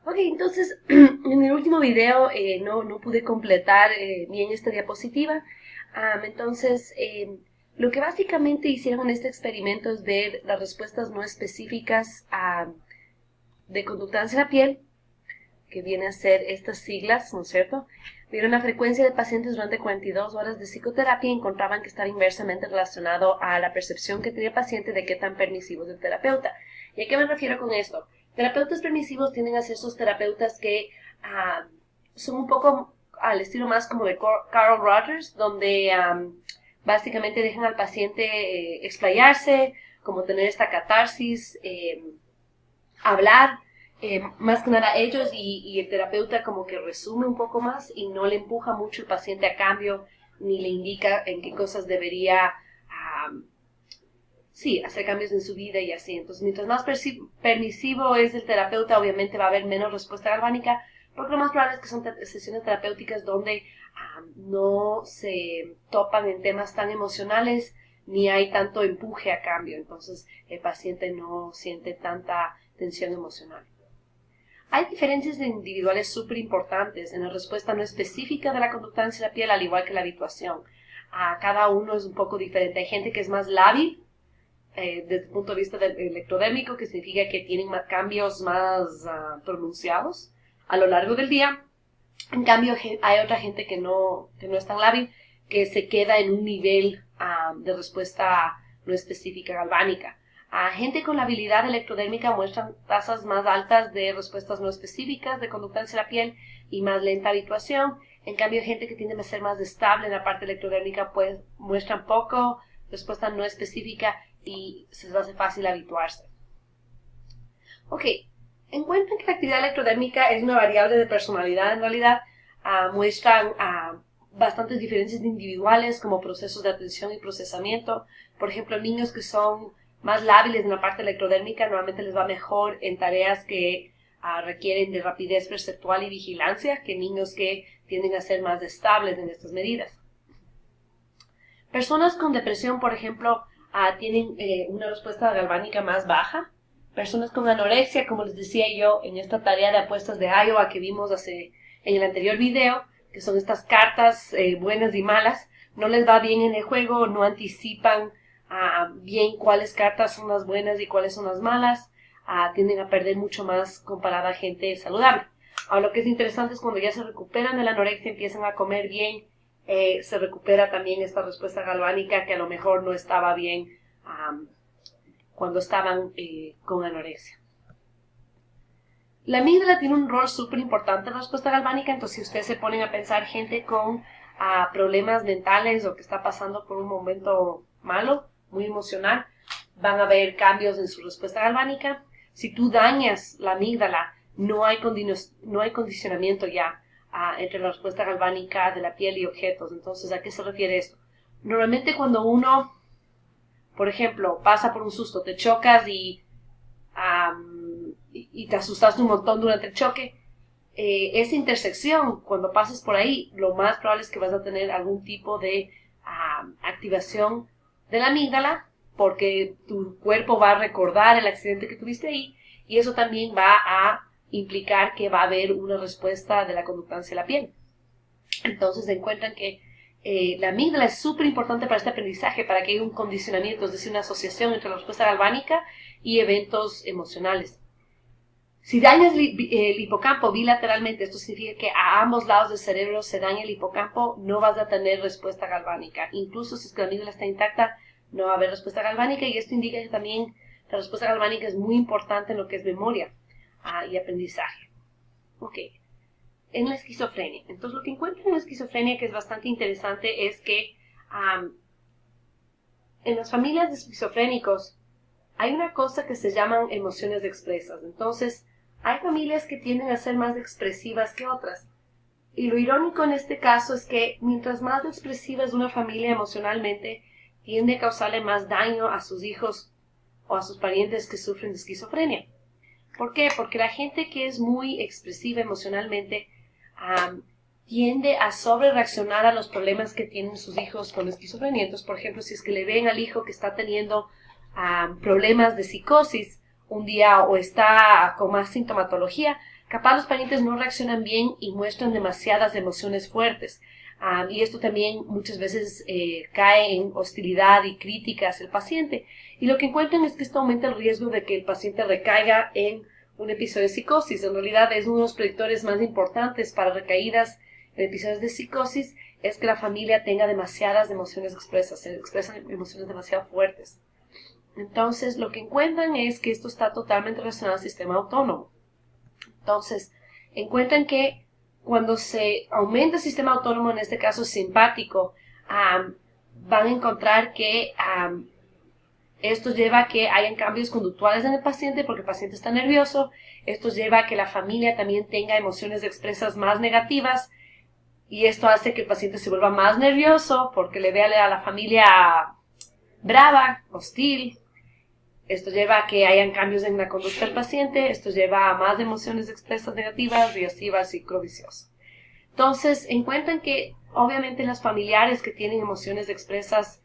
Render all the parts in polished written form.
Ok, entonces en el último video no pude completar bien esta diapositiva. Entonces, lo que básicamente hicieron en este experimento es ver las respuestas no específicas de conductancia de la piel, que viene a ser estas siglas, ¿no es cierto? Vieron la frecuencia de pacientes durante 42 horas de psicoterapia y encontraban que estaba inversamente relacionado a la percepción que tenía el paciente de qué tan permisivo es el terapeuta. ¿Y a qué me refiero con esto? Terapeutas permisivos tienden a ser esos terapeutas que son un poco al estilo más como de Carl Rogers, donde básicamente dejan al paciente explayarse, como tener esta catarsis, hablar, más que nada ellos y el terapeuta como que resume un poco más y no le empuja mucho el paciente a cambio, ni le indica en qué cosas debería hacer cambios en su vida y así. Entonces, mientras más permisivo es el terapeuta, obviamente va a haber menos respuesta galvánica, porque lo más probable es que son sesiones terapéuticas donde no se topan en temas tan emocionales, ni hay tanto empuje a cambio. Entonces, el paciente no siente tanta tensión emocional. Hay diferencias individuales súper importantes en la respuesta no específica de la conductancia de la piel, al igual que la habituación. Cada uno es un poco diferente. Hay gente que es más lábil, desde el punto de vista del electrodérmico, que significa que tienen cambios más pronunciados a lo largo del día. En cambio, hay otra gente que no es tan lábil, que se queda en un nivel de respuesta no específica galvánica. Gente con la habilidad electrodérmica muestran tasas más altas de respuestas no específicas de conductancia de la piel y más lenta habituación. En cambio, gente que tiende a ser más estable en la parte electrodérmica pues muestran poco respuesta no específica y se les hace fácil habituarse. Ok, encuentran que la actividad electrodérmica es una variable de personalidad en realidad. Muestran bastantes diferencias individuales como procesos de atención y procesamiento. Por ejemplo, niños que son más lábiles en la parte electrodérmica normalmente les va mejor en tareas que requieren de rapidez perceptual y vigilancia que niños que tienden a ser más estables en estas medidas. Personas con depresión, por ejemplo, tienen una respuesta galvánica más baja. Personas con anorexia, como les decía yo en esta tarea de apuestas de Iowa que vimos en el anterior video, que son estas cartas buenas y malas, no les va bien en el juego, no anticipan bien cuáles cartas son las buenas y cuáles son las malas, tienden a perder mucho más comparada a gente saludable. Ahora, lo que es interesante es cuando ya se recuperan de la anorexia, empiezan a comer bien, se recupera también esta respuesta galvánica que a lo mejor no estaba bien cuando estaban con anorexia. La amígdala tiene un rol súper importante en la respuesta galvánica, entonces si ustedes se ponen a pensar gente con problemas mentales o que está pasando por un momento malo, muy emocional, van a ver cambios en su respuesta galvánica. Si tú dañas la amígdala, no hay condicionamiento ya entre la respuesta galvánica de la piel y objetos. Entonces, ¿a qué se refiere esto? Normalmente cuando uno, por ejemplo, pasa por un susto, te chocas y te asustaste un montón durante el choque, esa intersección, cuando pases por ahí, lo más probable es que vas a tener algún tipo de activación de la amígdala, porque tu cuerpo va a recordar el accidente que tuviste ahí, y eso también va a implicar que va a haber una respuesta de la conductancia de la piel. Entonces se encuentran que la amígdala es súper importante para este aprendizaje, para que haya un condicionamiento, es decir, una asociación entre la respuesta galvánica y eventos emocionales. Si dañas el hipocampo bilateralmente, esto significa que a ambos lados del cerebro se daña el hipocampo, no vas a tener respuesta galvánica. Incluso si es que la amígdala está intacta, no va a haber respuesta galvánica, y esto indica que también la respuesta galvánica es muy importante en lo que es memoria y aprendizaje. Ok. En la esquizofrenia. Entonces, lo que encuentran en la esquizofrenia, que es bastante interesante, es que en las familias de esquizofrénicos hay una cosa que se llaman emociones expresas. Entonces, hay familias que tienden a ser más expresivas que otras. Y lo irónico en este caso es que mientras más expresiva es una familia emocionalmente, tiende a causarle más daño a sus hijos o a sus parientes que sufren de esquizofrenia. ¿Por qué? Porque la gente que es muy expresiva emocionalmente tiende a sobrereaccionar a los problemas que tienen sus hijos con esquizofrenia. Entonces, por ejemplo, si es que le ven al hijo que está teniendo problemas de psicosis un día o está con más sintomatología, capaz los pacientes no reaccionan bien y muestran demasiadas emociones fuertes. Y esto también muchas veces cae en hostilidad y crítica hacia el paciente. Y lo que encuentran es que esto aumenta el riesgo de que el paciente recaiga en un episodio de psicosis. En realidad es uno de los predictores más importantes para recaídas en episodios de psicosis, es que la familia tenga demasiadas emociones expresas, se expresan emociones demasiado fuertes. Entonces, lo que encuentran es que esto está totalmente relacionado al sistema autónomo. Entonces, encuentran que cuando se aumenta el sistema autónomo, en este caso simpático, van a encontrar que esto lleva a que hayan cambios conductuales en el paciente porque el paciente está nervioso. Esto lleva a que la familia también tenga emociones expresas más negativas y esto hace que el paciente se vuelva más nervioso porque le vea a la familia brava, hostil. Esto lleva a que hayan cambios en la conducta del paciente. Esto lleva a más emociones expresas negativas y así va el ciclo vicioso. Entonces, encuentran que obviamente las familiares que tienen emociones expresas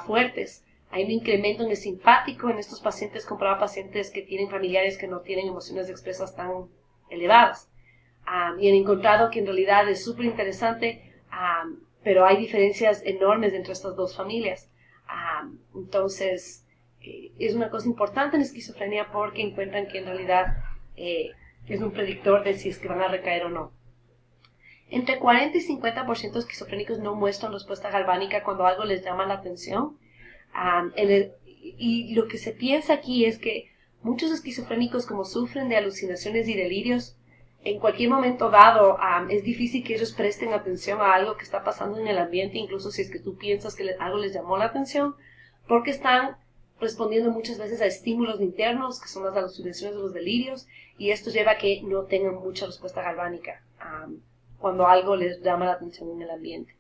fuertes, hay un incremento en el simpático en estos pacientes comparado a pacientes que tienen familiares que no tienen emociones expresas tan elevadas. Y han encontrado que en realidad es súper interesante, pero hay diferencias enormes entre estas dos familias. Entonces, es una cosa importante en esquizofrenia porque encuentran que en realidad es un predictor de si es que van a recaer o no. Entre 40 y 50% de esquizofrénicos no muestran respuesta galvánica cuando algo les llama la atención. Y lo que se piensa aquí es que muchos esquizofrénicos, como sufren de alucinaciones y delirios, en cualquier momento dado es difícil que ellos presten atención a algo que está pasando en el ambiente, incluso si es que tú piensas que algo les llamó la atención, porque están respondiendo muchas veces a estímulos internos, que son las alucinaciones o los delirios, y esto lleva a que no tengan mucha respuesta galvánica cuando algo les llama la atención en el ambiente.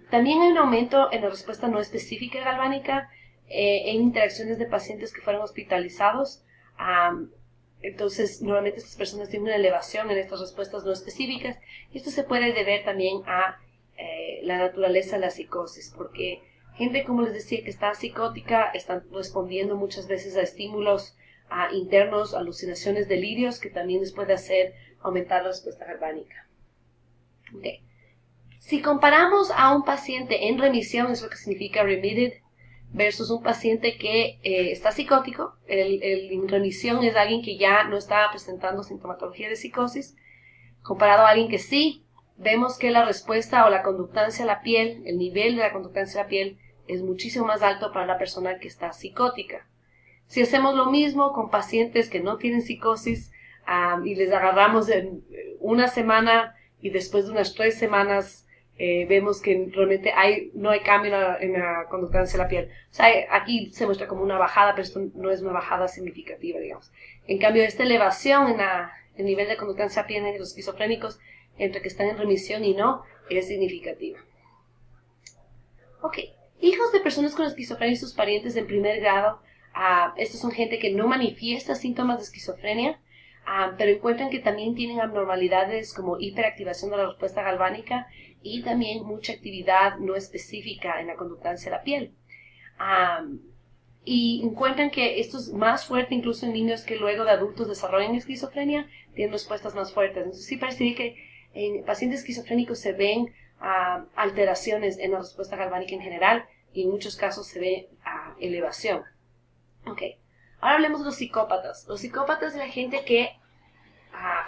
También hay un aumento en la respuesta no específica galvánica en interacciones de pacientes que fueron hospitalizados. Entonces, normalmente estas personas tienen una elevación en estas respuestas no específicas y esto se puede deber también a la naturaleza de la psicosis, porque gente, como les decía, que está psicótica, están respondiendo muchas veces a estímulos internos, alucinaciones, delirios, que también les puede hacer aumentar la respuesta galvánica. Okay. Si comparamos a un paciente en remisión, es lo que significa remitted, versus un paciente que está psicótico, el en remisión es alguien que ya no está presentando sintomatología de psicosis, comparado a alguien que sí, vemos que la respuesta o la conductancia a la piel, el nivel de la conductancia a la piel es muchísimo más alto para la persona que está psicótica. Si hacemos lo mismo con pacientes que no tienen psicosis y les agarramos en una semana y después de unas 3 semanas vemos que realmente no hay cambio en la conductancia de la piel. O sea, aquí se muestra como una bajada, pero esto no es una bajada significativa, digamos. En cambio, esta elevación en el nivel de conductancia de la piel en los esquizofrénicos, entre que están en remisión y no, es significativa. Ok. Hijos de personas con esquizofrenia y sus parientes en primer grado, estos son gente que no manifiesta síntomas de esquizofrenia, pero encuentran que también tienen abnormalidades como hiperactivación de la respuesta galvánica y también mucha actividad no específica en la conductancia de la piel. Y encuentran que esto es más fuerte incluso en niños que luego de adultos desarrollan esquizofrenia, tienen respuestas más fuertes. Entonces sí parece que en pacientes esquizofrénicos se ven alteraciones en la respuesta galvánica en general y en muchos casos se ve elevación. Okay. Ahora hablemos de los psicópatas. Los psicópatas es la gente que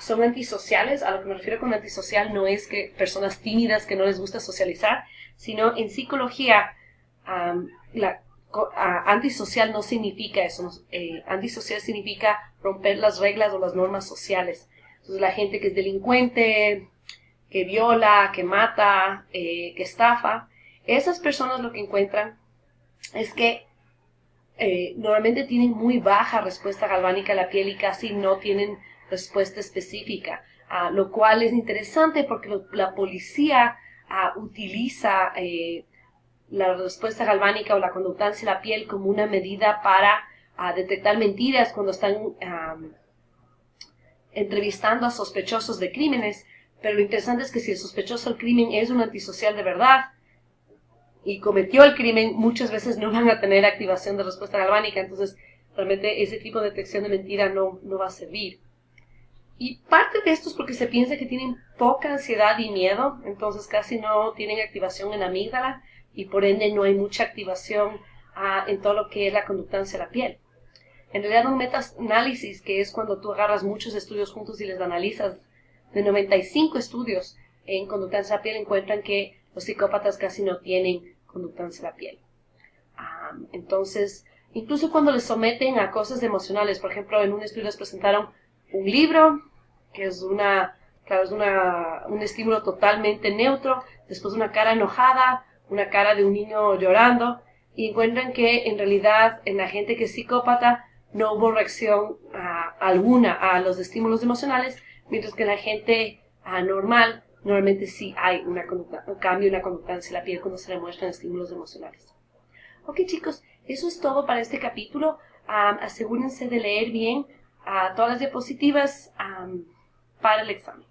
son antisociales. A lo que me refiero con antisocial no es que personas tímidas que no les gusta socializar, sino en psicología antisocial no significa eso. Antisocial significa romper las reglas o las normas sociales. Entonces la gente que es delincuente, que viola, que mata, que estafa, esas personas lo que encuentran es que normalmente tienen muy baja respuesta galvánica a la piel y casi no tienen respuesta específica, lo cual es interesante porque la policía utiliza la respuesta galvánica o la conductancia de la piel como una medida para detectar mentiras cuando están entrevistando a sospechosos de crímenes, pero lo interesante es que si el sospechoso del crimen es un antisocial de verdad y cometió el crimen, muchas veces no van a tener activación de respuesta galvánica. Entonces, realmente ese tipo de detección de mentira no va a servir. Y parte de esto es porque se piensa que tienen poca ansiedad y miedo, entonces casi no tienen activación en la amígdala y por ende no hay mucha activación en todo lo que es la conductancia de la piel. En realidad un metaanálisis, que es cuando tú agarras muchos estudios juntos y les analizas, de 95 estudios en conductancia de la piel encuentran que los psicópatas casi no tienen conductancia de la piel. Entonces, incluso cuando les someten a cosas emocionales, por ejemplo, en un estudio les presentaron un libro, que es un estímulo totalmente neutro, después una cara enojada, una cara de un niño llorando, y encuentran que en realidad en la gente que es psicópata no hubo reacción alguna a los estímulos emocionales, mientras que en la gente normal normalmente sí hay un cambio en la conductancia de la piel cuando se le muestran estímulos emocionales. Ok, chicos, eso es todo para este capítulo. Asegúrense de leer bien todas las diapositivas para el examen.